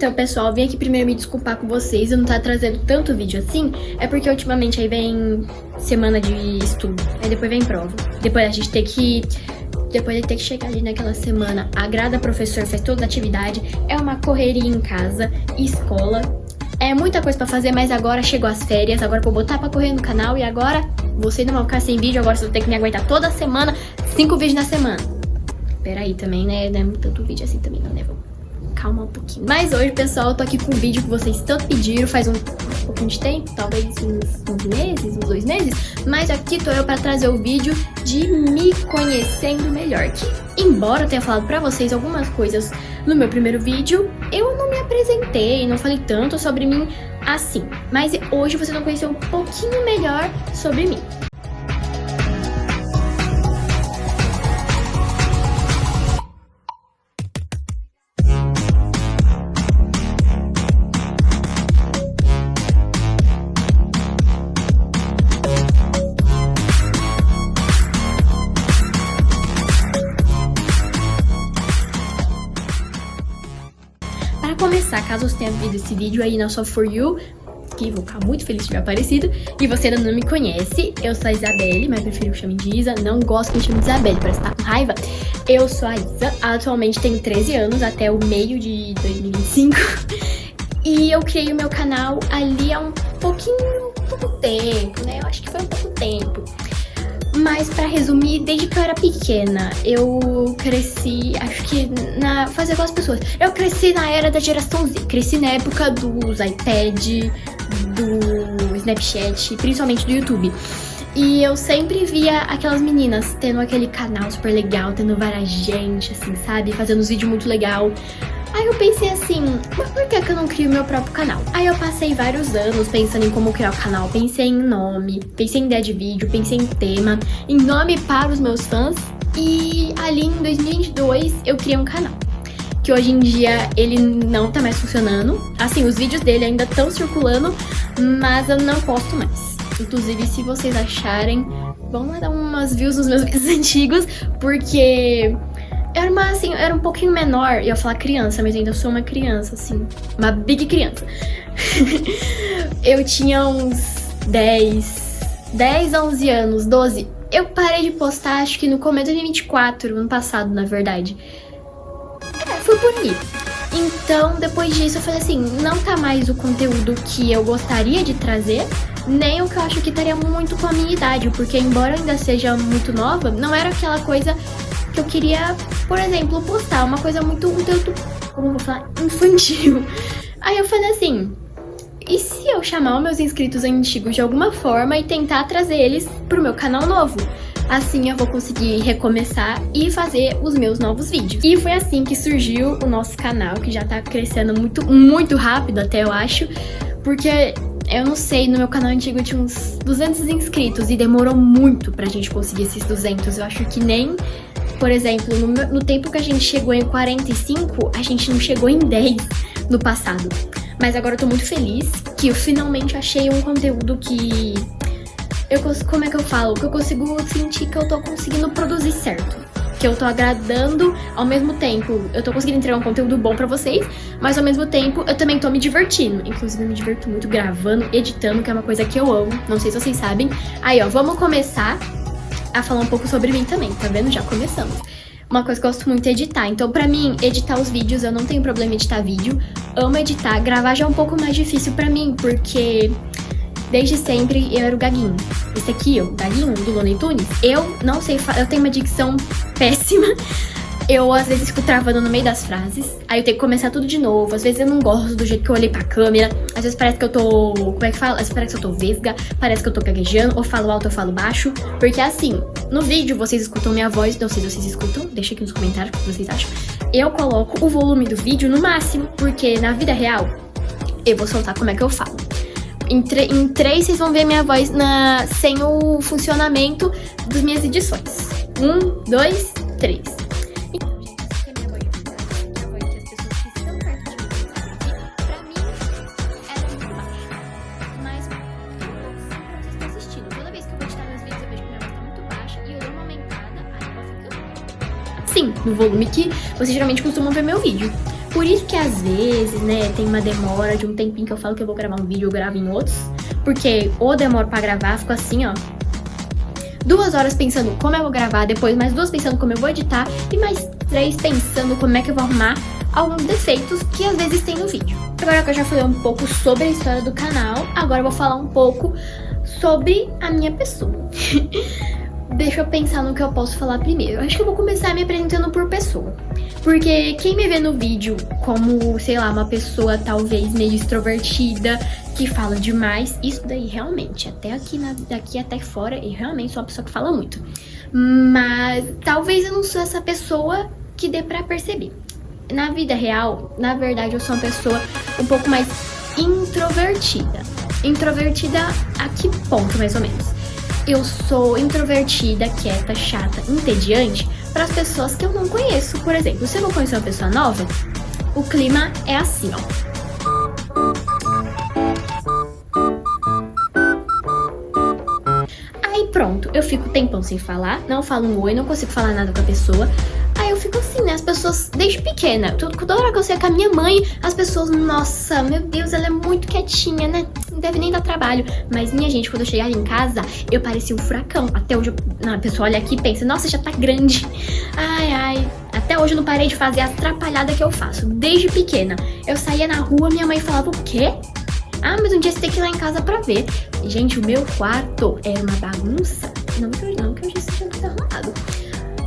Então, pessoal, vim aqui primeiro me desculpar com vocês, eu não tá trazendo tanto vídeo assim, é porque ultimamente aí vem semana de estudo, aí depois vem prova. Depois de ter que chegar ali naquela semana, agrada professor, faz toda a atividade, é uma correria em casa, escola, é muita coisa pra fazer, mas agora chegou as férias, agora vou botar pra correr no canal e agora você não vai ficar sem vídeo, agora você vai ter que me aguentar toda semana, 5 vídeos na semana. Peraí também, né, não é tanto vídeo assim também não, né, vamos calma um pouquinho. Mas hoje, pessoal, eu tô aqui com um vídeo que vocês tanto pediram, faz um pouquinho de tempo, talvez uns meses, uns 2 meses, mas aqui tô eu pra trazer o vídeo de me conhecendo melhor, que embora eu tenha falado pra vocês algumas coisas no meu primeiro vídeo, eu não me apresentei, não falei tanto sobre mim assim, mas hoje vocês vão conhecer um pouquinho melhor sobre mim. Para começar, caso você tenha visto esse vídeo aí na sua For You, que vou ficar muito feliz de ter aparecido, e você ainda não me conhece, eu sou a Isabelle, mas prefiro que chamem de Isa, não gosto que me chamem de Isabelle, parece que tá com raiva. Eu sou a Isa, atualmente tenho 13 anos, até o meio de 2025, e eu criei o meu canal ali há pouco tempo, né, eu acho que foi um pouco tempo. Mas pra resumir, desde que eu era pequena, eu cresci, acho que fazer igual as pessoas. Eu cresci na era da geração Z, cresci na época dos iPad, do Snapchat, principalmente do YouTube. E eu sempre via aquelas meninas tendo aquele canal super legal, tendo várias gente, assim, sabe? Fazendo uns vídeos muito legal. Aí eu pensei assim, mas por que eu não crio meu próprio canal? Aí eu passei vários anos pensando em como criar o canal. Pensei em nome, pensei em ideia de vídeo, pensei em tema, em nome para os meus fãs. E ali em 2022 eu criei um canal. Que hoje em dia ele não tá mais funcionando. Assim, os vídeos dele ainda estão circulando, mas eu não posto mais. Inclusive, se vocês acharem, vão lá dar umas views nos meus vídeos antigos, porque... eu era um pouquinho menor, e eu ia falar criança, mas ainda sou uma criança, assim, uma big criança. Eu tinha uns 10, 11 anos, 12. Eu parei de postar, acho que no começo de 2024, ano passado, na verdade. Foi por aí. Então, depois disso, eu falei assim, não tá mais o conteúdo que eu gostaria de trazer, nem o que eu acho que estaria muito com a minha idade, porque embora eu ainda seja muito nova, não era aquela coisa que eu queria, por exemplo, postar uma coisa muito, como eu vou falar, infantil. Aí eu falei assim, e se eu chamar os meus inscritos antigos de alguma forma e tentar trazer eles pro meu canal novo? Assim eu vou conseguir recomeçar e fazer os meus novos vídeos. E foi assim que surgiu o nosso canal, que já tá crescendo muito rápido até, eu acho, porque... eu não sei, no meu canal antigo eu tinha uns 200 inscritos e demorou muito pra gente conseguir esses 200. Eu acho que nem, por exemplo, no tempo que a gente chegou em 45, a gente não chegou em 10 no passado. Mas agora eu tô muito feliz que eu finalmente achei um conteúdo que... como é que eu falo? Que eu consigo sentir que eu tô conseguindo produzir certo. Que eu tô agradando, ao mesmo tempo eu tô conseguindo entregar um conteúdo bom pra vocês, mas ao mesmo tempo eu também tô me divertindo. Inclusive eu me diverto muito gravando, editando, que é uma coisa que eu amo, não sei se vocês sabem. Aí ó, vamos começar a falar um pouco sobre mim também, tá vendo? Já começamos. Uma coisa que eu gosto muito é editar, então pra mim, editar os vídeos, eu não tenho problema em editar vídeo. Amo editar, gravar já é um pouco mais difícil pra mim, porque... desde sempre eu era o gaguinho. Esse aqui, o gaguinho do Looney Tunes, eu não sei falar, eu tenho uma dicção péssima. Eu às vezes fico travando no meio das frases, aí eu tenho que começar tudo de novo. Às vezes eu não gosto do jeito que eu olhei pra câmera, às vezes parece que eu tô, como é que fala? Às vezes parece que eu tô vesga, parece que eu tô gaguejando, ou falo alto ou falo baixo. Porque assim, no vídeo vocês escutam minha voz, não sei se vocês escutam, deixa aqui nos comentários o que vocês acham. Eu coloco o volume do vídeo no máximo, porque na vida real, eu vou soltar como é que eu falo. Em 3 vocês vão ver minha voz sem o funcionamento das minhas edições. 1, 2, 3. Então, gente, essa aqui é minha voz de verdade. A voz que as pessoas que estão perto de mim sabem que, pra mim, ela é muito baixa. Mas, vocês estão assistindo. Toda vez que eu vou editar meus vídeos, eu vejo que minha voz tá muito baixa e eu dou uma aumentada, aí ela fica... sim, no volume que vocês geralmente costumam ver meu vídeo. Por isso que às vezes, né, tem uma demora de um tempinho que eu falo que eu vou gravar um vídeo, eu gravo em outros. Porque ou demoro pra gravar, fico assim, ó, 2 horas pensando como eu vou gravar, depois mais 2 pensando como eu vou editar e mais 3 pensando como é que eu vou arrumar alguns defeitos que às vezes tem no vídeo. Agora que eu já falei um pouco sobre a história do canal, agora eu vou falar um pouco sobre a minha pessoa. Deixa eu pensar no que eu posso falar primeiro. Acho que eu vou começar me apresentando por pessoa. Porque quem me vê no vídeo como, sei lá, uma pessoa talvez meio extrovertida, que fala demais, isso daí realmente, até aqui, daqui até fora, eu realmente sou uma pessoa que fala muito. Mas talvez eu não sou essa pessoa que dê pra perceber. Na vida real, na verdade, eu sou uma pessoa um pouco mais introvertida. Introvertida a que ponto, mais ou menos? Eu sou introvertida, quieta, chata, entediante para as pessoas que eu não conheço. Por exemplo, se eu vou conhecer uma pessoa nova, o clima é assim, ó. Aí pronto, eu fico tempão sem falar, não falo um oi, não consigo falar nada com a pessoa. Aí eu fico assim, né? As pessoas, desde pequena, toda hora que eu saio com a minha mãe, as pessoas, nossa, meu Deus, ela é muito quietinha, né? Não deve nem dar trabalho. Mas, minha gente, quando eu chegava em casa, eu parecia um furacão. Até hoje, a pessoa olha aqui e pensa, nossa, já tá grande. Ai, até hoje eu não parei de fazer a atrapalhada que eu faço. Desde pequena, eu saía na rua, minha mãe falava, o quê? Ah, mas um dia você tem que ir lá em casa pra ver. Gente, o meu quarto era uma bagunça. Não que eu já esteja muito arrumado.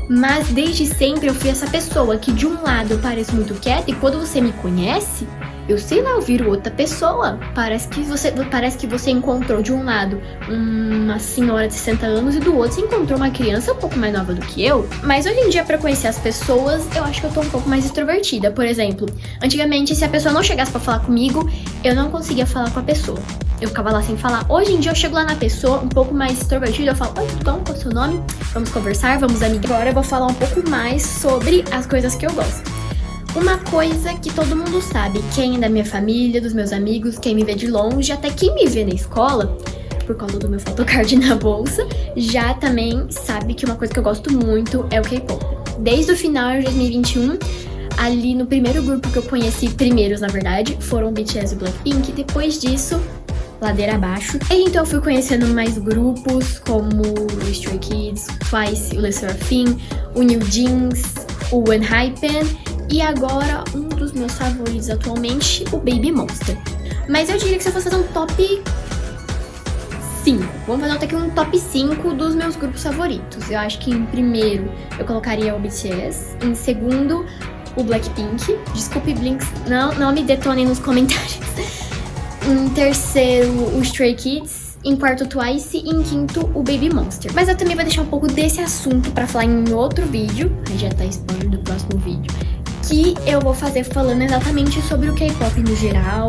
Mas desde sempre eu fui essa pessoa que de um lado eu pareço muito quieta e quando você me conhece, eu sei lá, eu viro outra pessoa. Parece que você encontrou de um lado uma senhora de 60 anos e do outro você encontrou uma criança um pouco mais nova do que eu. Mas hoje em dia, pra conhecer as pessoas, eu acho que eu tô um pouco mais extrovertida. Por exemplo, antigamente, se a pessoa não chegasse pra falar comigo, eu não conseguia falar com a pessoa. Eu ficava lá sem falar. Hoje em dia eu chego lá na pessoa um pouco mais extrovertida, eu falo, oi, tudo bom? Qual é o seu nome? Vamos conversar, vamos amigar. Agora eu vou falar um pouco mais sobre as coisas que eu gosto. Uma coisa que todo mundo sabe, quem é da minha família, dos meus amigos, quem me vê de longe, até quem me vê na escola, por causa do meu photocard na bolsa, já também sabe que uma coisa que eu gosto muito é o K-pop. Desde o final de 2021, ali no primeiro grupo que eu conheci, primeiros na verdade, foram o BTS e o Blackpink, depois disso, ladeira abaixo. E então eu fui conhecendo mais grupos como o Stray Kids, Twice, o Le Sserafim, o New Jeans, o ENHYPEN e agora um dos meus favoritos atualmente, o Baby Monster. Mas eu diria que se eu fosse fazer um top 5, vamos fazer até aqui um top 5 dos meus grupos favoritos. Eu acho que em primeiro eu colocaria o BTS, em segundo o Blackpink. Desculpe, Blinks, não me detonem nos comentários. Em terceiro, o Stray Kids. Em quarto, o Twice. E em quinto, o Baby Monster. Mas eu também vou deixar um pouco desse assunto pra falar em outro vídeo. Aí já tá spoiler do próximo vídeo. Que eu vou fazer falando exatamente sobre o K-pop no geral.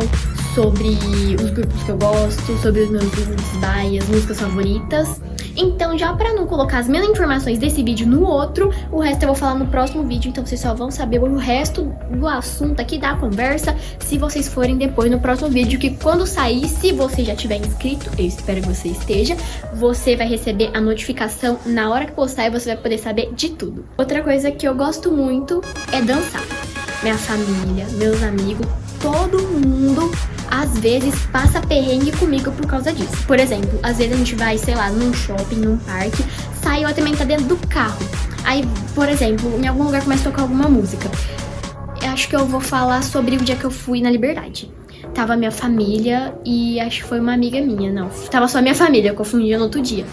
Sobre os grupos que eu gosto. Sobre os meus grupos, baias, músicas favoritas. Então, já pra não colocar as minhas informações desse vídeo no outro, o resto eu vou falar no próximo vídeo. Então, vocês só vão saber o resto do assunto aqui da conversa se vocês forem depois no próximo vídeo. Que quando sair, se você já tiver inscrito, eu espero que você esteja, você vai receber a notificação na hora que postar e você vai poder saber de tudo. Outra coisa que eu gosto muito é dançar. Minha família, meus amigos, todo mundo às vezes passa perrengue comigo por causa disso. Por exemplo, às vezes a gente vai, sei lá, num shopping, num parque, sai ou também tá dentro do carro. Aí, por exemplo, em algum lugar começa a tocar alguma música. Eu acho que eu vou falar sobre o dia que eu fui na Liberdade. Tava minha família e acho que foi uma amiga minha, não. Tava só minha família, eu confundi no outro dia.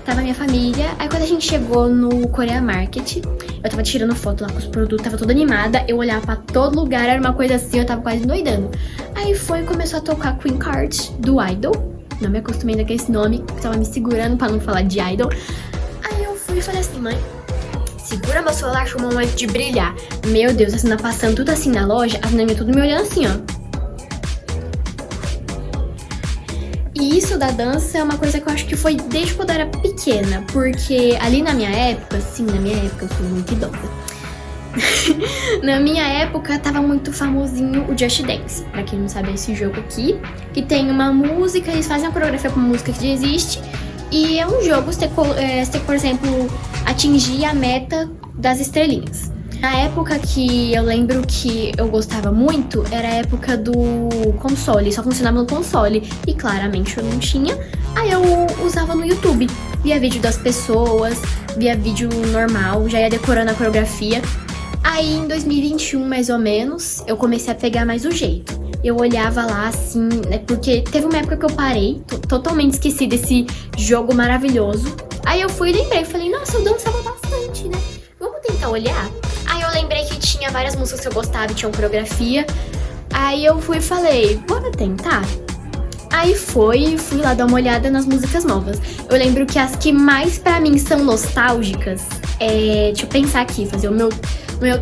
Tava minha família, aí quando a gente chegou no Korea Market, eu tava tirando foto lá com os produtos, tava toda animada, eu olhava pra todo lugar, era uma coisa assim, eu tava quase doidando. Aí foi e começou a tocar Queen Card, do Idol, não me acostumei ainda com esse nome, tava me segurando pra não falar de Idol. Aí eu fui e falei assim, mãe, segura meu celular, chegou o momento de brilhar. Meu Deus, assim, passando tudo assim na loja, as meninas tudo me olhando assim, ó. E isso da dança é uma coisa que eu acho que foi desde quando eu era pequena, porque ali na minha época, sim, na minha época, eu sou muito idosa. Na minha época tava muito famosinho o Just Dance, pra quem não sabe é esse jogo aqui, que tem uma música, eles fazem uma coreografia com uma música que já existe, e é um jogo, você tem que, por exemplo, atingir a meta das estrelinhas. Na época que eu lembro que eu gostava muito, era a época do console, só funcionava no console. E claramente eu não tinha, aí eu usava no YouTube. Via vídeo das pessoas, via vídeo normal, já ia decorando a coreografia. Aí em 2021, mais ou menos, eu comecei a pegar mais o jeito. Eu olhava lá assim, né, porque teve uma época que eu parei, totalmente esqueci desse jogo maravilhoso. Aí eu fui e lembrei, falei, nossa, eu dançava bastante, né? Vamos tentar olhar? Aí eu lembrei que tinha várias músicas que eu gostava e tinham coreografia. Aí eu fui e falei, bora tentar? Aí fui lá dar uma olhada nas músicas novas. Eu lembro que as que mais pra mim são nostálgicas, deixa eu pensar aqui, fazer o meu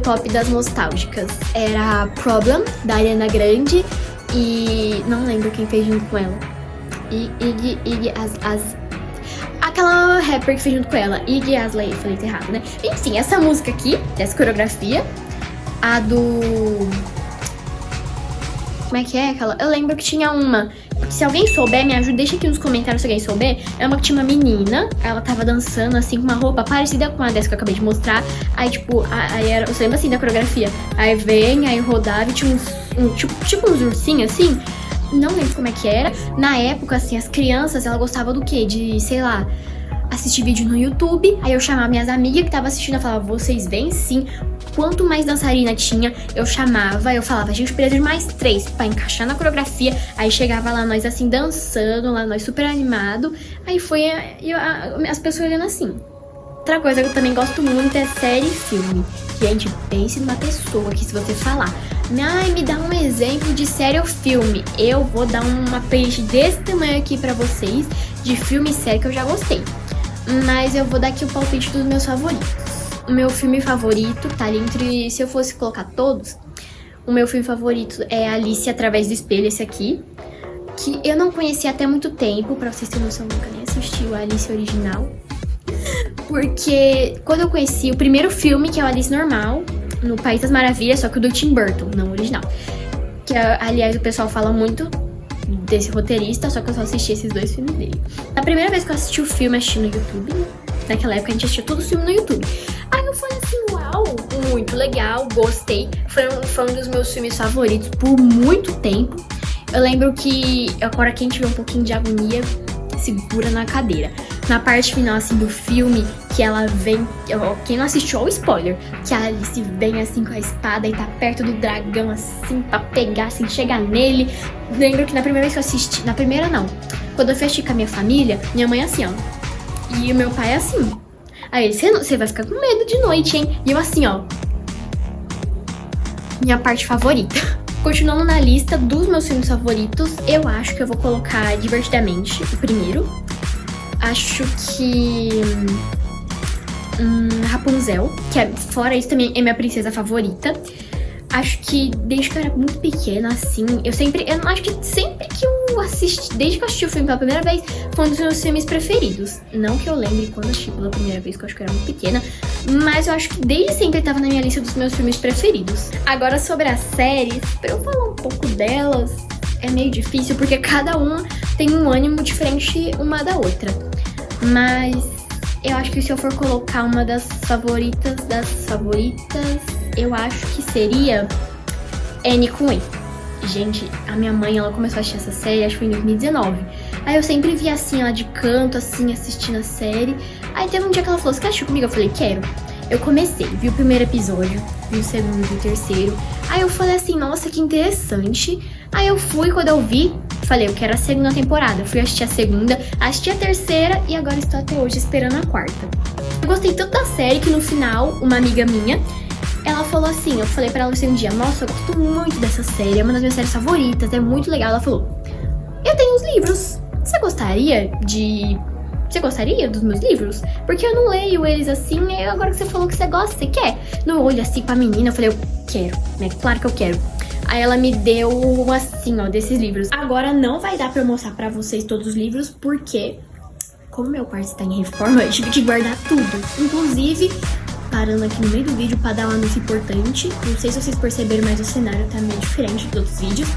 top das nostálgicas. Era Problem, da Ariana Grande, e não lembro quem fez junto com ela. Aquela rapper que fez junto com ela, Iggy Azalea, falei errado, né? Enfim, essa música aqui, dessa coreografia, a do... Como é que é aquela? Eu lembro que tinha uma. Se alguém souber, me ajuda, deixa aqui nos comentários se alguém souber. É uma que tinha uma menina, ela tava dançando assim com uma roupa parecida com a dessa que eu acabei de mostrar. Aí, tipo, aí era, você lembra assim da coreografia? Aí vem, aí rodava e tinha tipo uns ursinhos assim. Não lembro como é que era. Na época, assim, as crianças, elas gostavam do quê? De, sei lá, assistir vídeo no YouTube. Aí eu chamava minhas amigas que estavam assistindo, eu falava, vocês vêm sim. Quanto mais dançarina tinha, eu chamava, eu falava, a gente precisa de mais 3 pra encaixar na coreografia. Aí chegava lá nós assim, dançando, lá nós super animado. Aí foi as pessoas olhando assim. Outra coisa que eu também gosto muito é série e filme. Gente, pense numa pessoa que se você falar, ai, me dá um exemplo de série ou filme, eu vou dar uma playlist desse tamanho aqui pra vocês, de filme e série que eu já gostei. Mas eu vou dar aqui o palpite dos meus favoritos. O meu filme favorito tá ali entre, se eu fosse colocar todos, o meu filme favorito é Alice Através do Espelho, esse aqui, que eu não conhecia até muito tempo, pra vocês terem noção, eu nunca nem assisti o Alice original. Porque quando eu conheci o primeiro filme, que é o Alice normal, no País das Maravilhas, só que o do Tim Burton, não o original. Que, aliás, o pessoal fala muito desse roteirista, só que eu só assisti esses 2 filmes dele. A primeira vez que eu assisti o filme, assisti no YouTube, né? Naquela época a gente assistia todos os filmes no YouTube. Aí eu falei assim, uau, muito legal, gostei. Foi um dos meus filmes favoritos por muito tempo. Eu lembro que, agora quem tiver um pouquinho de agonia, segura na cadeira. Na parte final, assim, do filme, que ela vem... Quem não assistiu, ó, o spoiler. Que a Alice vem, assim, com a espada e tá perto do dragão, assim, pra pegar, assim, chegar nele. Lembro que na primeira vez que eu assisti... Na primeira, não. Quando eu fui assistir com a minha família, minha mãe é assim, ó. E o meu pai é assim. Aí ele, você vai ficar com medo de noite, hein? E eu assim, ó. Minha parte favorita. Continuando na lista dos meus filmes favoritos, eu acho que eu vou colocar Divertidamente, o primeiro. Acho que Rapunzel, que fora isso também é minha princesa favorita. Acho que desde que eu era muito pequena, assim, eu acho que sempre que eu assisti, desde que eu assisti o filme pela primeira vez, foi um dos meus filmes preferidos. Não que eu lembre quando eu assisti pela primeira vez, que eu acho que eu era muito pequena, mas eu acho que desde sempre ele tava na minha lista dos meus filmes preferidos. Agora, sobre as séries, pra eu falar um pouco delas, é meio difícil, porque cada uma tem um ânimo diferente uma da outra. Mas eu acho que se eu for colocar uma das favoritas, eu acho que seria N com E. Gente, a minha mãe, ela começou a assistir essa série, acho que foi em 2019. Aí eu sempre via assim, ela de canto, assim, assistindo a série. Aí teve um dia que ela falou, você quer assistir comigo? Eu falei, quero. Eu comecei, vi o primeiro episódio, vi o segundo, vi o terceiro. Aí eu falei assim, nossa, que interessante. Aí eu fui, quando eu vi, falei, eu quero a segunda temporada. Eu fui assistir a segunda, assisti a terceira e agora estou até hoje esperando a quarta. Eu gostei tanto da série que no final, uma amiga minha, ela falou assim, eu falei pra ela assim um dia, nossa, eu gosto muito dessa série, é uma das minhas séries favoritas, é muito legal. Ela falou, eu tenho os livros, você gostaria dos meus livros? Porque eu não leio eles assim, e agora que você falou que você gosta, você quer? No olho assim pra menina, eu falei, eu quero, né? Claro que eu quero. Aí ela me deu assim, ó, desses livros. Agora não vai dar pra eu mostrar pra vocês todos os livros, porque como meu quarto está em reforma, eu tive que guardar tudo. Inclusive, parando aqui no meio do vídeo pra dar um anúncio importante. Não sei se vocês perceberam, mas o cenário tá meio diferente dos outros vídeos,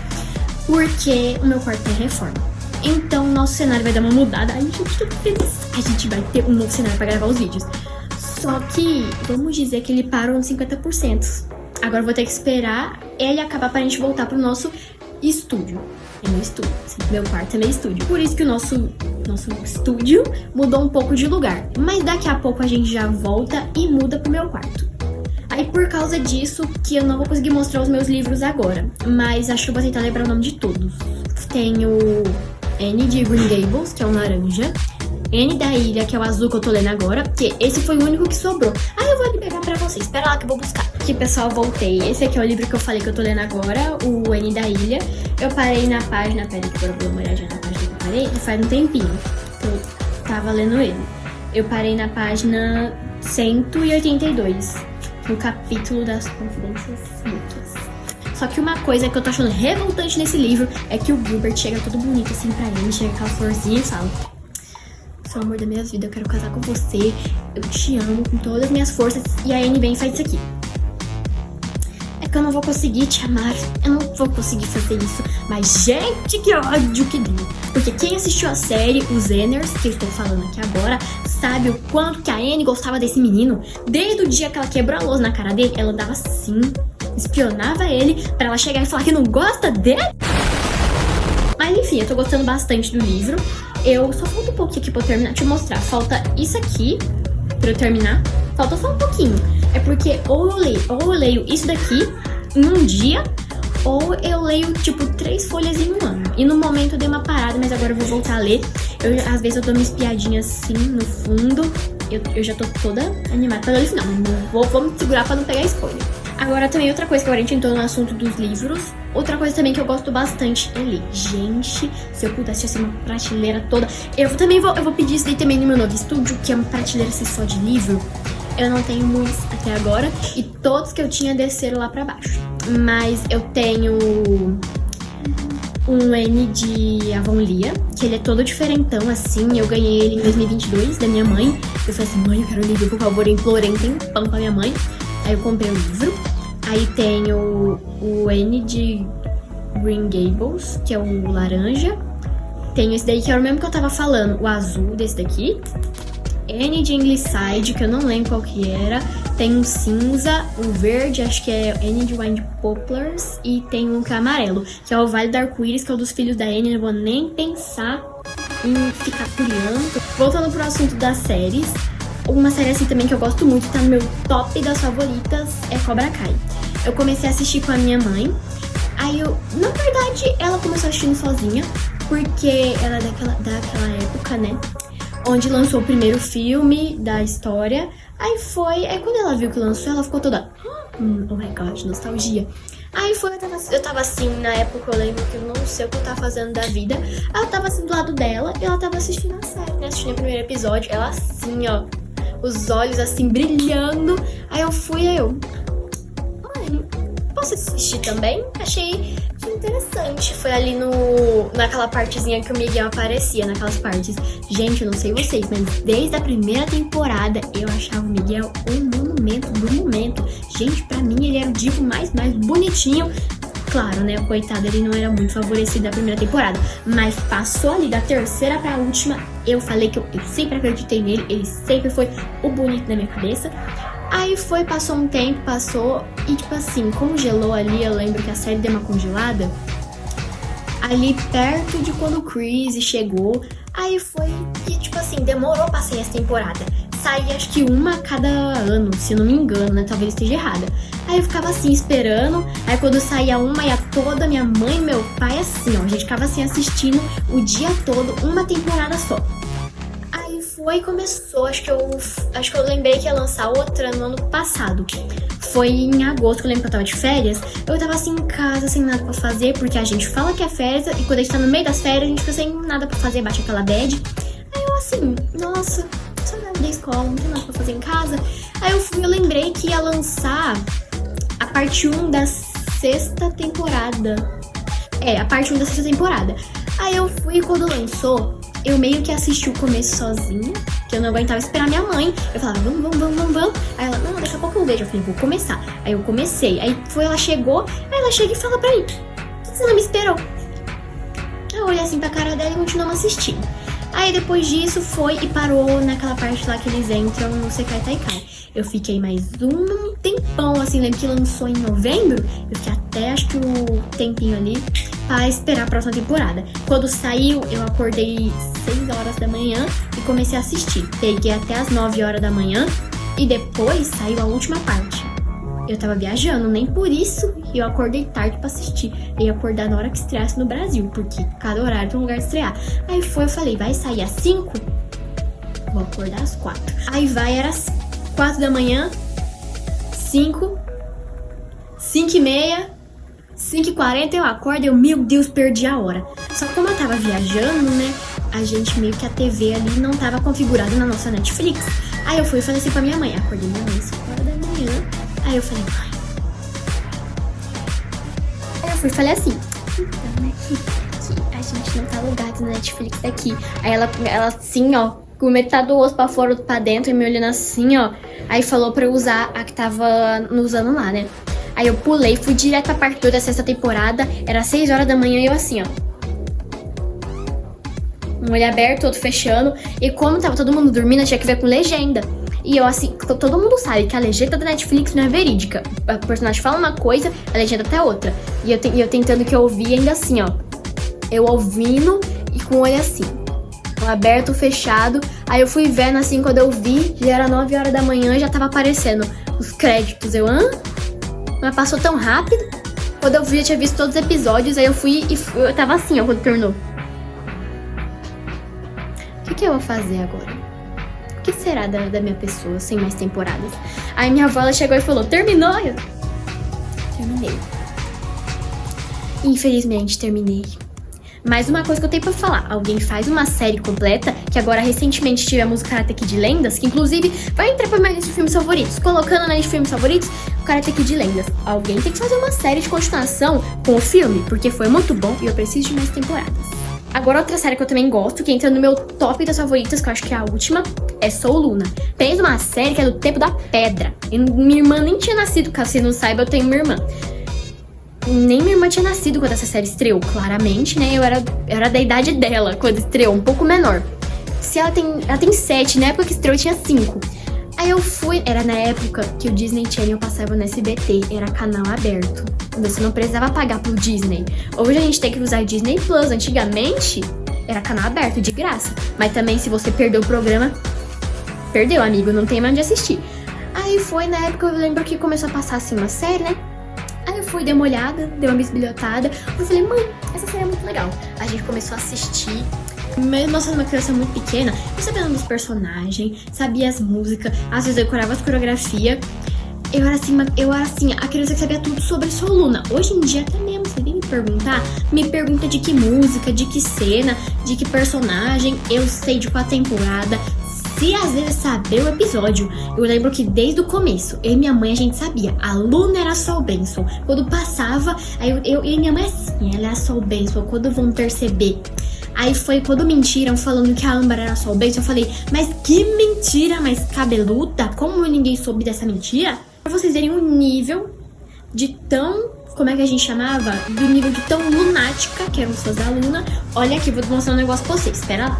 porque o meu quarto tá em reforma. Então, nosso cenário vai dar uma mudada. Ai, gente, tô feliz. A gente vai ter um novo cenário pra gravar os vídeos. Só que, vamos dizer que ele parou nos 50%. Agora eu vou ter que esperar ele acabar pra gente voltar pro nosso estúdio. É meu estúdio, assim, meu quarto é meu estúdio. Por isso que o nosso estúdio mudou um pouco de lugar. Mas daqui a pouco a gente já volta e muda pro meu quarto. Aí por causa disso que eu não vou conseguir mostrar os meus livros agora. Mas acho que eu vou tentar lembrar o nome de todos. Tenho Anne de Green Gables, que é um laranja. Anne da Ilha, que é o azul que eu tô lendo agora. Porque esse foi o único que sobrou. Aí eu vou ali pegar pra vocês. Espera lá que eu vou buscar. Aqui, pessoal, voltei. Esse aqui é o livro que eu falei que eu tô lendo agora. O Anne da Ilha. Eu parei na página... Peraí que agora eu vou dar uma olhadinha na página que eu parei. E faz um tempinho que eu tava lendo ele. Eu parei na página 182. No capítulo das confidências mútuas. Só que uma coisa que eu tô achando revoltante nesse livro é que o Gilbert chega todo bonito assim pra ele, chega com aquela florzinha e fala: seu amor da minha vida, eu quero casar com você, eu te amo com todas as minhas forças. E a Anne vem e faz isso aqui: é que eu não vou conseguir te amar, eu não vou conseguir fazer isso. Mas gente, que ódio que deu. Porque quem assistiu a série, os Zenners, que eu estou falando aqui agora, sabe o quanto que a Anne gostava desse menino. Desde o dia que ela quebrou a lousa na cara dele, ela andava assim, espionava ele pra ela chegar e falar que não gosta dele. Mas enfim, eu tô gostando bastante do livro. Eu só falta um pouquinho aqui pra eu terminar. Deixa eu mostrar, falta isso aqui pra eu terminar. Falta só um pouquinho. É porque ou eu leio isso daqui em um dia, ou eu leio, tipo, 3 folhas em um ano. E no momento eu dei uma parada, mas agora eu vou voltar a ler. Às vezes eu dou uma espiadinha assim, no fundo. Eu já tô toda animada pra ler o final. Vou me segurar pra não pegar spoiler. Agora também outra coisa que agora a gente entrou no assunto dos livros. Outra coisa também que eu gosto bastante é ler. Gente, se eu pudesse assim, uma prateleira toda... Eu vou pedir isso daí também no meu novo estúdio, que é uma prateleira assim, só de livro. Eu não tenho muitos até agora. E todos que eu tinha desceram lá pra baixo. Mas eu tenho um N de Avonlea, que ele é todo diferentão, assim. Eu ganhei ele em 2022 da minha mãe. Eu falei assim: mãe, eu quero um livro, por favor. Eu implorei um tempão pra minha mãe. Aí eu comprei o livro. Aí tenho o N de Green Gables, que é o laranja. Tenho esse daí, que era o mesmo que eu tava falando, o azul desse daqui. N de Ingleside, que eu não lembro qual que era. Tem um cinza, um verde, acho que é N de Wind Poplars. E tem um que é amarelo, que é o Vale do Arco-Íris, que é o dos filhos da Anne. Não vou nem pensar em ficar curiando. Voltando pro assunto das séries. Uma série assim também que eu gosto muito, tá no meu top das favoritas, é Cobra Kai. Eu comecei a assistir com a minha mãe. Aí na verdade, ela começou assistindo sozinha, porque ela é daquela época, né, onde lançou o primeiro filme da história. Aí quando ela viu que lançou, ela ficou toda... oh my god, nostalgia. Aí eu tava assim, na época eu lembro que eu não sei o que eu tava fazendo da vida. Aí eu tava assim do lado dela e ela tava assistindo a série, né, assistindo o primeiro episódio. Ela assim, ó, os olhos assim, brilhando. Aí mãe, posso assistir também? Achei interessante. Foi ali naquela partezinha que o Miguel aparecia, naquelas partes. Gente, eu não sei vocês, mas desde a primeira temporada eu achava o Miguel um monumento do momento. Gente, pra mim ele era o divo mais bonitinho. Claro, né, o coitado, ele não era muito favorecido da primeira temporada. Mas passou ali da terceira pra última, eu falei que eu sempre acreditei nele. Ele sempre foi o bonito da minha cabeça. Aí passou um tempo, e tipo assim, congelou ali. Eu lembro que a série deu uma congelada ali perto de quando o Chris chegou. Aí e tipo assim, demorou pra sair essa temporada. Saía acho que uma a cada ano, se não me engano, né, talvez esteja errada. Aí eu ficava assim, esperando. Aí quando saía uma, ia toda minha mãe e meu pai assim, ó. A gente ficava assim, assistindo o dia todo, uma temporada só. Aí começou, acho que eu lembrei que ia lançar outra no ano passado. Foi em agosto, que eu lembro que eu tava de férias. Eu tava assim em casa, sem nada pra fazer, porque a gente fala que é férias, e quando a gente tá no meio das férias, a gente fica sem nada pra fazer, bate aquela bad. Aí eu assim, nossa, saudade da escola, não tem nada pra fazer em casa. Aí eu lembrei que ia lançar a parte 1 da sexta temporada. A parte 1 da sexta temporada. Aí eu fui, e quando lançou, eu meio que assisti o começo sozinha, que eu não aguentava esperar minha mãe. Eu falava, vamos. Aí ela, não, daqui a pouco eu vejo. Eu falei, vou começar. Aí eu comecei. Aí ela chegou, aí ela chega e fala pra mim, por que você não me esperou? Eu olhei assim pra cara dela e continuamos assistindo. Aí depois disso foi e parou naquela parte lá que eles entram no Sekai Taikai. Eu fiquei mais um tempão, assim, lembro que lançou em novembro. Eu fiquei até, acho que o tempinho ali, pra esperar a próxima temporada. Quando saiu, eu acordei 6 horas da manhã e comecei a assistir. Peguei até as 9 horas da manhã e depois saiu a última parte. Eu tava viajando, nem por isso eu acordei tarde pra assistir. Eu ia acordar na hora que estreasse no Brasil, porque cada horário tem um lugar de estrear. Aí eu falei, vai sair às 5? Vou acordar às 4. Aí era às 4 da manhã, 5, 5h30, 5h40 eu acordo, meu Deus, perdi a hora. Só que como eu tava viajando, né, a gente meio que a TV ali não tava configurada na nossa Netflix. Aí eu fui e falei assim pra minha mãe, acordei minha mãe às 5 horas da manhã. Aí eu falei, mãe. Aí eu fui e falei assim, então, né, que a gente não tá alugado na Netflix aqui. Aí ela assim, ó, com metade do osso pra fora, outro pra dentro, e me olhando assim, ó. Aí falou pra eu usar a que tava usando lá, né. Aí eu pulei, fui direto pra parte 2 da sexta temporada. Era 6 horas da manhã e eu assim, ó. Um olho aberto, outro fechando. E como tava todo mundo dormindo, eu tinha que ver com legenda. E eu assim, todo mundo sabe que a legenda da Netflix não é verídica. O personagem fala uma coisa, a legenda tá outra. E eu tentando que eu ouvia ainda assim, ó. Eu ouvindo e com o olho assim. Um aberto, fechado. Aí eu fui vendo assim, quando eu vi, já era 9 horas da manhã, já tava aparecendo os créditos. Eu, mas passou tão rápido. Quando eu vi, eu tinha visto todos os episódios. Aí eu fui e eu tava assim, ó, quando terminou. O que eu vou fazer agora? O que será da minha pessoa sem mais temporadas? Aí minha avó, ela chegou e falou, terminou? Eu terminei. Infelizmente, terminei. Mas uma coisa que eu tenho pra falar, alguém faz uma série completa, que agora recentemente tivemos o Karate Kid Lendas, que inclusive vai entrar pra minha lista de filmes favoritos. Colocando na lista de filmes favoritos, o Karate Kid Lendas. Alguém tem que fazer uma série de continuação com o filme, porque foi muito bom e eu preciso de mais temporadas. Agora outra série que eu também gosto, que entra no meu top das favoritas, que eu acho que é a última, é Soul Luna. Pensa uma série que é do tempo da pedra. E minha irmã nem tinha nascido, caso você não saiba, eu tenho minha irmã. Nem minha irmã tinha nascido quando essa série estreou, claramente, né? Eu era da idade dela quando estreou, um pouco menor. Se ela tem 7, na época que estreou tinha 5. Aí eu fui, era na época que o Disney Channel passava no SBT, era canal aberto. Você não precisava pagar pro Disney. Hoje a gente tem que usar Disney Plus, antigamente era canal aberto, de graça. Mas também se você perdeu o programa, perdeu, amigo, não tem mais onde assistir. Aí foi na época, eu lembro que começou a passar assim uma série, né? Aí eu fui, dei uma olhada, dei uma bisbilhotada. Eu falei, mãe, essa série é muito legal. A gente começou a assistir. Mesmo sendo uma criança muito pequena, eu sabia o nome dos personagens, sabia as músicas, às vezes eu decorava as coreografias. Eu era assim, a criança que sabia tudo sobre Soul Luna. Hoje em dia, até mesmo, você vem me pergunta de que música, de que cena, de que personagem, eu sei de qual temporada. Se às vezes saber o episódio, eu lembro que desde o começo, eu e minha mãe a gente sabia, a Luna era a Sol Benson. Quando passava, aí eu e minha mãe assim, ela é a Sol Benson, quando vão perceber. Aí foi quando mentiram falando que a Amber era a Sol Benson, eu falei, mas que mentira mais cabeluda, como ninguém soube dessa mentira? Pra vocês verem o nível de tão, como é que a gente chamava? Do nível de tão lunática, que eram os fãs da Luna. Olha aqui, vou mostrar um negócio pra vocês, espera lá.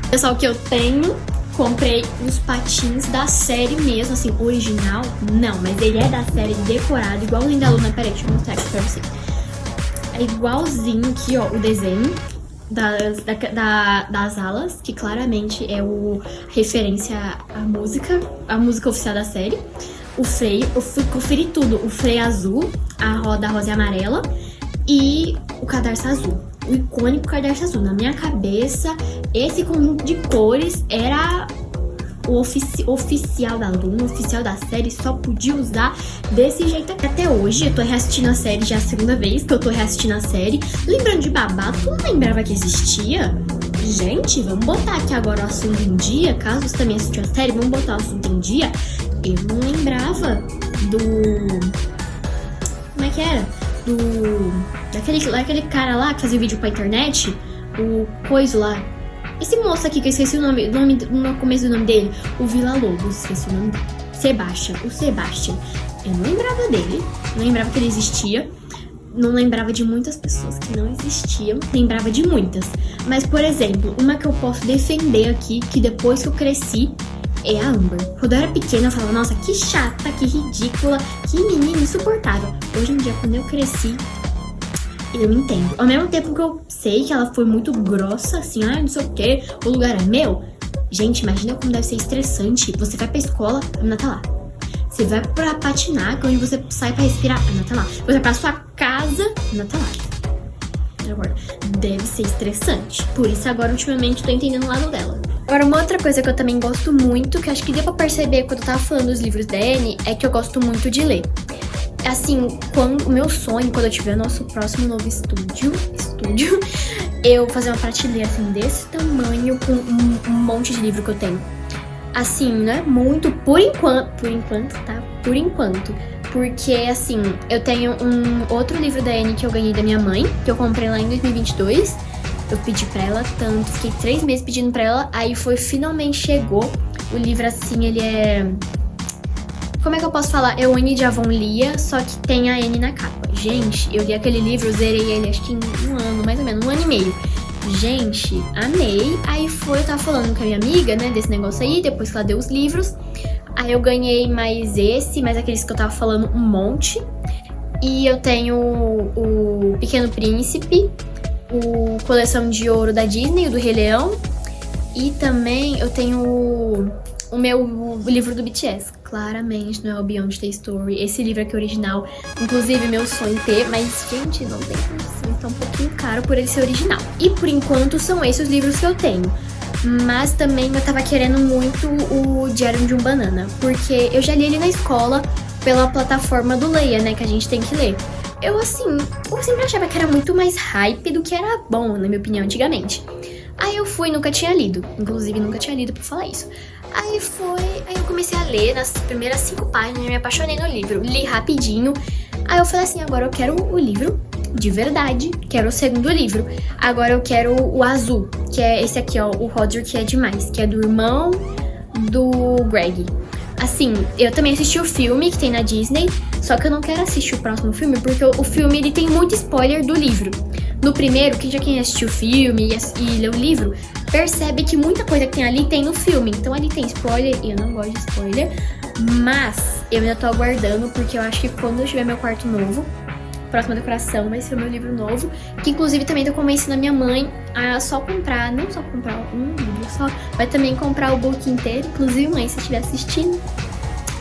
Pessoal, que eu tenho... Comprei os patins da série mesmo, assim, original. Não, mas ele é da série decorado, igual o da Luna. Peraí, deixa eu mostrar aqui pra vocês. É igualzinho aqui, ó, o desenho das alas, que claramente é referência à música oficial da série. O freio, eu fui conferir tudo. O freio azul, a roda rosa e amarela e o cadarço azul. O icônico cadarço azul. Na minha cabeça, esse conjunto de cores era o oficial da Luna, o oficial da série, só podia usar desse jeito aqui. Até hoje, eu tô reassistindo a série, já é a segunda vez que eu tô reassistindo a série. Lembrando de Babá, tu não lembrava que existia? Gente, vamos botar aqui agora o assunto em dia. Caso você também assistiu a série, vamos botar o assunto em dia. Eu não lembrava como é que era? Daquele cara lá que fazia vídeo pra internet, o coisa lá. Esse moço aqui que eu esqueci o nome no começo do nome dele, o Vila Lobos, esqueci o nome dele. Sebastian. Eu não lembrava dele, não lembrava que ele existia, não lembrava de muitas pessoas que não existiam, lembrava de muitas. Mas, por exemplo, uma que eu posso defender aqui, que depois que eu cresci, é a Amber. Quando eu era pequena, eu falava, nossa, que chata, que ridícula, que menina insuportável. Hoje em dia, quando eu cresci, eu entendo. Ao mesmo tempo que eu sei que ela foi muito grossa, assim, não sei o que, o lugar é meu. Gente, imagina como deve ser estressante. Você vai pra escola, a menina tá lá. Você vai pra patinar, que é onde você sai pra respirar, a menina tá lá. Você vai pra sua casa, a menina tá lá. Agora, deve ser estressante. Por isso, agora, ultimamente, eu tô entendendo o lado dela. Agora, uma outra coisa que eu também gosto muito, que acho que deu pra perceber quando eu tava falando dos livros da Anne, é que eu gosto muito de ler. Assim, o meu sonho, quando eu tiver nosso próximo novo estúdio, eu fazer uma prateleira, assim, desse tamanho, com um monte de livro que eu tenho. Assim, não é muito, por enquanto, tá? Por enquanto. Porque, assim, eu tenho um outro livro da Anne que eu ganhei da minha mãe, que eu comprei lá em 2022. Eu pedi pra ela tanto, fiquei 3 meses pedindo pra ela, aí finalmente chegou. O livro, assim, ele é... Como é que eu posso falar? É o Anne de Avonlea, só que tem a Anne na capa. Gente, eu li aquele livro, eu zerei ele acho que em um ano, mais ou menos, 1 ano e meio. Gente, amei. Aí eu tava falando com a minha amiga, né, desse negócio aí, depois que ela deu os livros. Aí eu ganhei mais aqueles que eu tava falando, um monte. E eu tenho o Pequeno Príncipe, o Coleção de Ouro da Disney, o do Rei Leão. E também eu tenho o meu livro do BTS. Claramente não é o Beyond the Story. Esse livro aqui é original. Inclusive, meu sonho ter, mas, gente, não tem condição. Tá um pouquinho caro por ele ser original. E por enquanto são esses os livros que eu tenho. Mas também eu tava querendo muito o Diário de um Banana, porque eu já li ele na escola pela plataforma do Leia, né, que a gente tem que ler. Eu sempre achava que era muito mais hype do que era bom, na minha opinião, antigamente. Aí eu fui e nunca tinha lido. Inclusive, nunca tinha lido pra falar isso. Aí eu comecei a ler nas primeiras 5 páginas e me apaixonei no livro. Li rapidinho. Aí eu falei assim, agora eu quero o livro de verdade, quero o segundo livro. Agora eu quero o azul, que é esse aqui, ó, o Roger que é demais, que é do irmão do Greg. Assim, eu também assisti o filme que tem na Disney, só que eu não quero assistir o próximo filme, porque o filme ele tem muito spoiler do livro. No primeiro, quem assistiu o filme e leu o livro, percebe que muita coisa que tem ali tem no filme. Então ali tem spoiler, e eu não gosto de spoiler, mas eu ainda tô aguardando, porque eu acho que quando eu tiver meu quarto novo, próxima decoração vai ser o meu livro novo, que inclusive também tô convencendo a minha mãe a não só comprar um livro só, vai também comprar o book inteiro. Inclusive, mãe, se estiver assistindo,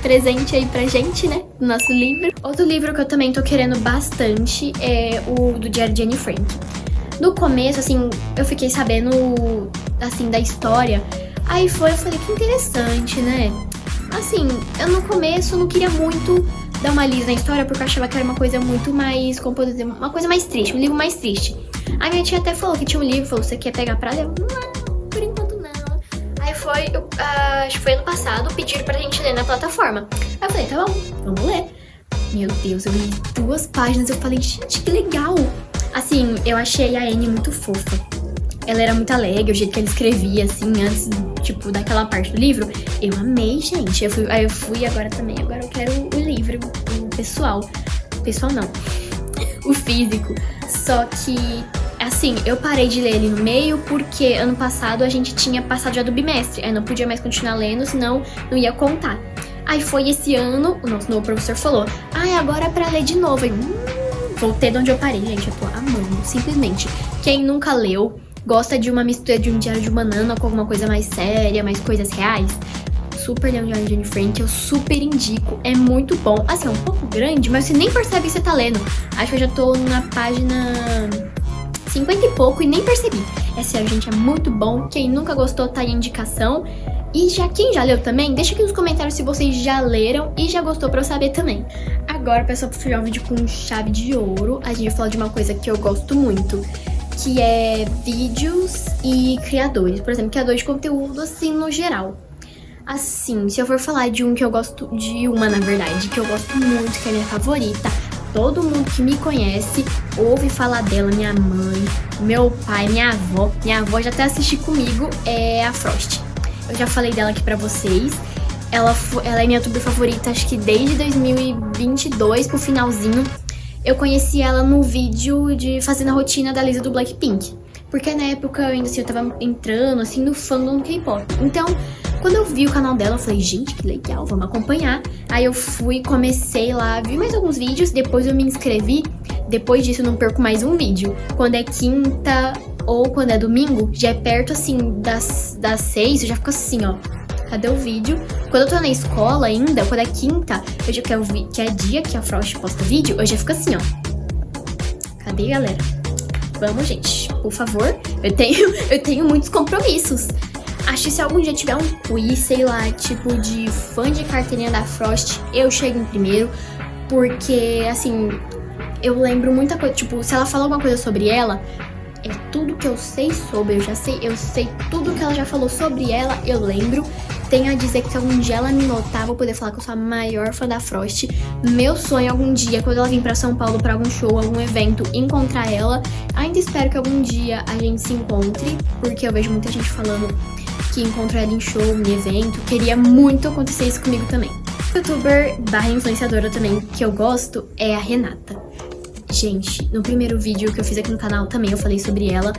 presente aí pra gente, né, do nosso livro. Outro livro que eu também tô querendo bastante é o do Diário de Anne Frank. No começo, assim, eu fiquei sabendo, assim, da história, aí eu falei, que interessante, né? Assim, eu no começo não queria muito dar uma lida na história, porque eu achava que era uma coisa muito mais, como posso dizer, uma coisa mais triste, um livro mais triste. A minha tia até falou que tinha um livro, falou, você quer pegar pra ler? Não, por enquanto não. Aí acho que foi ano passado, pediram pra gente ler na plataforma. Aí eu falei, tá bom, vamos ler. Meu Deus, eu li 2 páginas, eu falei, gente, que legal. Assim, eu achei a Anne muito fofa. Ela era muito alegre, o jeito que ela escrevia, assim, antes, tipo, daquela parte do livro. Eu amei, gente. Aí eu fui agora eu quero o livro, o pessoal. O pessoal não, o físico. Só que, assim, eu parei de ler ele no meio porque ano passado a gente tinha passado já do bimestre. Aí não podia mais continuar lendo, senão não ia contar. Aí foi esse ano, o nosso novo professor falou, agora é pra ler de novo. Eu, voltei de onde eu parei, gente. Eu tô amando, simplesmente. Quem nunca leu, gosta de uma mistura de um Diário de um Banana com alguma coisa mais séria, mais coisas reais, super lê o Diário de Anne Frank, eu super indico, é muito bom. Assim, é um pouco grande, mas você nem percebe que você tá lendo. Acho que eu já tô na página 50 e pouco e nem percebi. É sério, gente, é muito bom. Quem nunca gostou tá aí a indicação. E quem já leu também, deixa aqui nos comentários se vocês já leram e já gostou pra eu saber também. Agora, pessoal, pra fechar um vídeo com chave de ouro, a gente vai falar de uma coisa que eu gosto muito, que é vídeos e criadores. Por exemplo, criadores de conteúdo, assim, no geral. Assim, se eu for falar de um que eu gosto, na verdade, que eu gosto muito, que é a minha favorita, todo mundo que me conhece ouve falar dela, minha mãe, meu pai, minha avó já até assistiu comigo, é a Frost. Eu já falei dela aqui pra vocês. Ela é minha youtuber favorita, acho que desde 2022, pro finalzinho. Eu conheci ela no vídeo de fazendo a rotina da Lisa do Blackpink. Porque na época eu ainda assim, eu tava entrando assim no fandom do K-pop. Então, Quando eu vi o canal dela, eu falei, gente, que legal, vamos acompanhar. Aí eu fui, comecei lá, vi mais alguns vídeos, depois eu me inscrevi. Depois disso eu não perco mais um vídeo. Quando é quinta ou quando é domingo, já é perto assim das 6, eu já fico assim, ó. Cadê o vídeo? Quando eu tô na escola ainda, quando é quinta, eu já quero que é dia que a Frost posta vídeo, eu já fico assim, ó. Cadê, galera? Vamos, gente, por favor. Eu tenho muitos compromissos. Acho que se algum dia tiver um quiz, sei lá, tipo de fã de carteirinha da Frost, eu chego em primeiro. Porque, assim, eu lembro muita coisa. Tipo, se ela fala alguma coisa sobre ela, é tudo que eu sei sobre. Eu sei tudo que ela já falou sobre ela, eu lembro. Tenho a dizer que se algum dia ela me notar, vou poder falar que eu sou a maior fã da Frost. Meu sonho algum dia, quando ela vir pra São Paulo pra algum show, algum evento, encontrar ela. Ainda espero que algum dia a gente se encontre, porque eu vejo muita gente falando que encontra ela em show, em evento. Queria muito acontecer isso comigo também. Youtuber / influenciadora também que eu gosto é a Renata. Gente, no primeiro vídeo que eu fiz aqui no canal também eu falei sobre ela.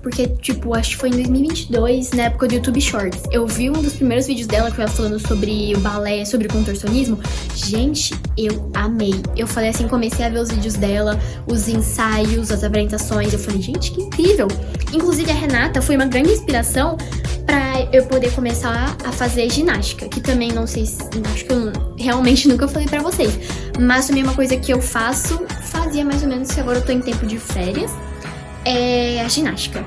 Porque, tipo, acho que foi em 2022, na época do YouTube Shorts. Eu vi um dos primeiros vídeos dela com ela falando sobre o balé, sobre o contorcionismo. Gente, eu amei. Eu falei assim, comecei a ver os vídeos dela, os ensaios, as apresentações. Eu falei, gente, que incrível. Inclusive, a Renata foi uma grande inspiração pra eu poder começar a fazer ginástica. Que também, não sei se... Acho que eu realmente nunca falei pra vocês. Mas também é uma coisa que eu fazia mais ou menos, que agora eu tô em tempo de férias. É a ginástica.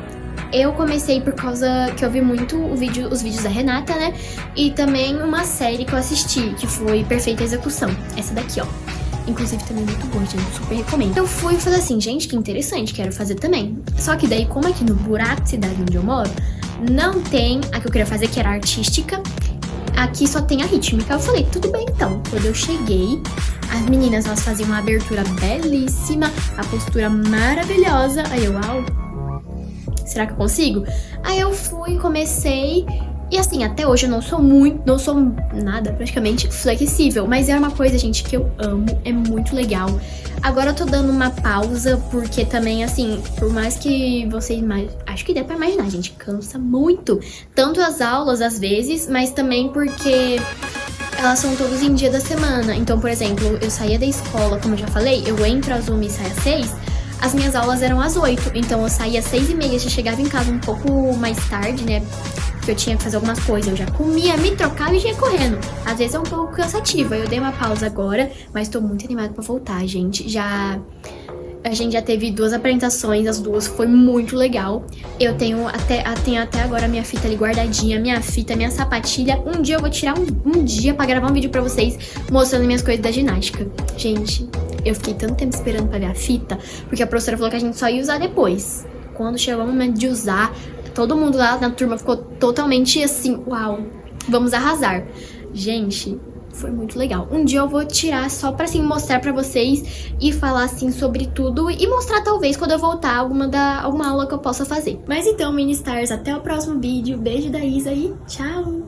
Eu comecei por causa que eu vi muito os vídeos da Renata, né? E também uma série que eu assisti, que foi Perfeita Execução. Essa daqui, ó. Inclusive também é muito boa, gente. Super recomendo. Eu fui e falei assim, gente, que interessante, quero fazer também. Só que daí, como aqui no buraco de cidade onde eu moro, não tem a que eu queria fazer, que era artística. Aqui só tem a rítmica. Eu falei, tudo bem então. Quando eu cheguei, as meninas, elas faziam uma abertura belíssima, a postura maravilhosa. Aí eu, uau, será que eu consigo? Aí eu fui, comecei. E assim, até hoje eu não sou nada, praticamente, flexível. Mas é uma coisa, gente, que eu amo, é muito legal. Agora eu tô dando uma pausa, porque também, assim, por mais que vocês... Acho que dá pra imaginar, gente, cansa muito. Tanto as aulas, às vezes, mas também porque elas são todos em dia da semana. Então, por exemplo, eu saía da escola, como eu já falei, eu entro às 1 e saio às 6. As minhas aulas eram às 8, então eu saía às 6h30, já chegava em casa um pouco mais tarde, né? Porque eu tinha que fazer algumas coisas, eu já comia, me trocava e já ia correndo. Às vezes é um pouco cansativa, eu dei uma pausa agora, mas tô muito animada pra voltar, gente. A gente já teve 2 apresentações, as 2 foi muito legal. Eu tenho até agora a minha fita ali guardadinha, minha fita, minha sapatilha. Um dia eu vou tirar um dia pra gravar um vídeo pra vocês mostrando minhas coisas da ginástica. Gente, eu fiquei tanto tempo esperando pra ver a fita, porque a professora falou que a gente só ia usar depois. Quando chegou o momento de usar, todo mundo lá na turma ficou totalmente assim, uau, vamos arrasar. Gente, foi muito legal. Um dia eu vou tirar só pra, assim, mostrar pra vocês e falar, assim, sobre tudo. E mostrar, talvez, quando eu voltar, alguma aula que eu possa fazer. Mas então, mini stars, até o próximo vídeo. Beijo da Isa e tchau!